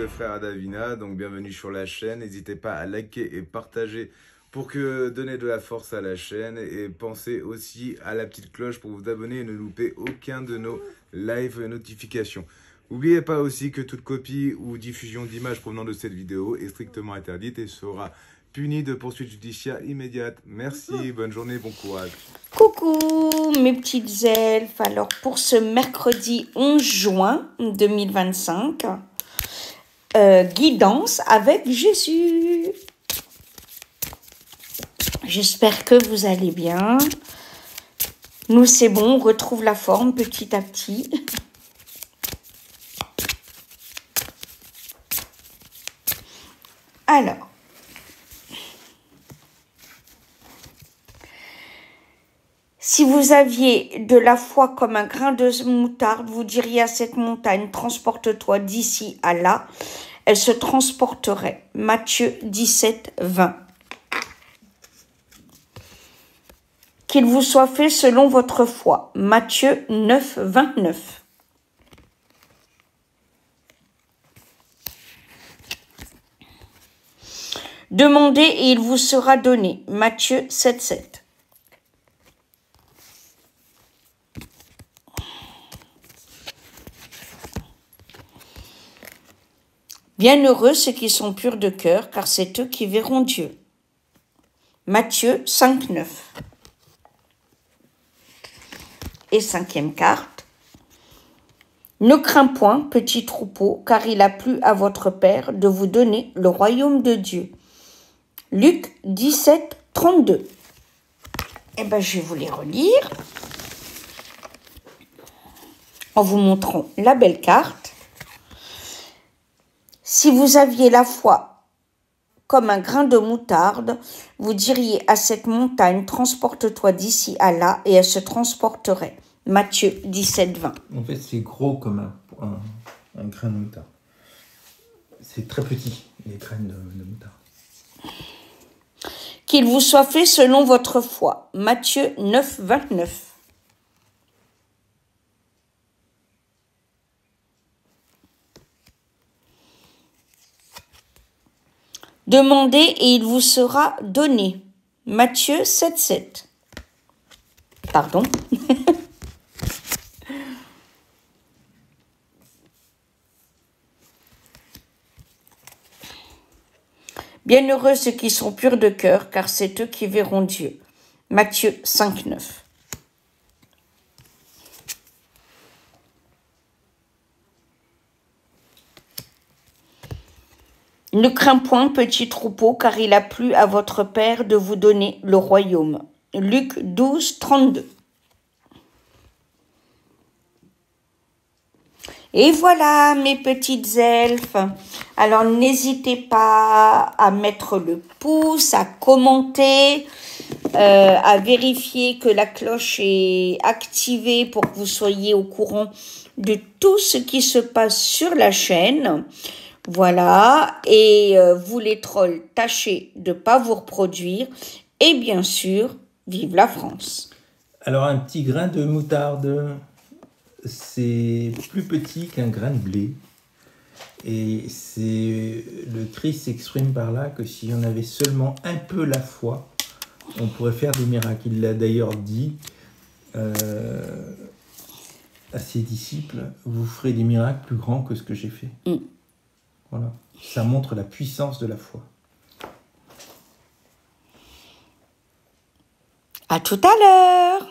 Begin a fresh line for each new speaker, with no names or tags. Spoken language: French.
le frère Davina, donc bienvenue sur la chaîne. N'hésitez pas à liker et partager pour que donner de la force à la chaîne. Et pensez aussi à la petite cloche pour vous abonner et ne louper aucun de nos live notifications. N'oubliez pas aussi que toute copie ou diffusion d'images provenant de cette vidéo est strictement interdite et sera punie de poursuites judiciaires immédiates. Merci, bonne journée, bon courage.
Coucou mes petites elfes, alors pour ce mercredi 11 juin 2025, guidance avec Jésus. J'espère que vous allez bien. Nous c'est bon, on retrouve la forme petit à petit. Alors, si vous aviez de la foi comme un grain de moutarde, vous diriez à cette montagne, transporte-toi d'ici à là. Elle se transporterait. Matthieu 17, 20. Qu'il vous soit fait selon votre foi. Matthieu 9, 29. Demandez et il vous sera donné. Matthieu 7, 7. Bienheureux ceux qui sont purs de cœur, car c'est eux qui verront Dieu. Matthieu 5, 9. Et cinquième carte. Ne crains point, petit troupeau, car il a plu à votre Père de vous donner le royaume de Dieu. Luc 17, 32. Eh bien, je vais vous les relire en vous montrant la belle carte. Si vous aviez la foi comme un grain de moutarde, vous diriez à cette montagne, transporte-toi d'ici à là, et elle se transporterait. Matthieu 17, 20.
En fait, c'est gros comme un grain de moutarde. C'est très petit, les graines de moutarde.
Qu'il vous soit fait selon votre foi. Matthieu 9, 29. Demandez et il vous sera donné. Matthieu 7, 7. Pardon. Bienheureux ceux qui sont purs de cœur, car c'est eux qui verront Dieu. Matthieu 5, 9. Ne crains point, petit troupeau, car il a plu à votre Père de vous donner le royaume. Luc 12, 32. Et voilà mes petites elfes. Alors n'hésitez pas à mettre le pouce, à commenter, à vérifier que la cloche est activée pour que vous soyez au courant de tout ce qui se passe sur la chaîne. Voilà, et vous les trolls, tâchez de ne pas vous reproduire. Et bien sûr, vive la France.
Alors un petit grain de moutarde, c'est plus petit qu'un grain de blé. Et le Christ s'exprime par là que si on avait seulement un peu la foi, on pourrait faire des miracles. Il l'a d'ailleurs dit à ses disciples, vous ferez des miracles plus grands que ce que j'ai fait. Voilà, ça montre la puissance de la foi.
À tout à l'heure.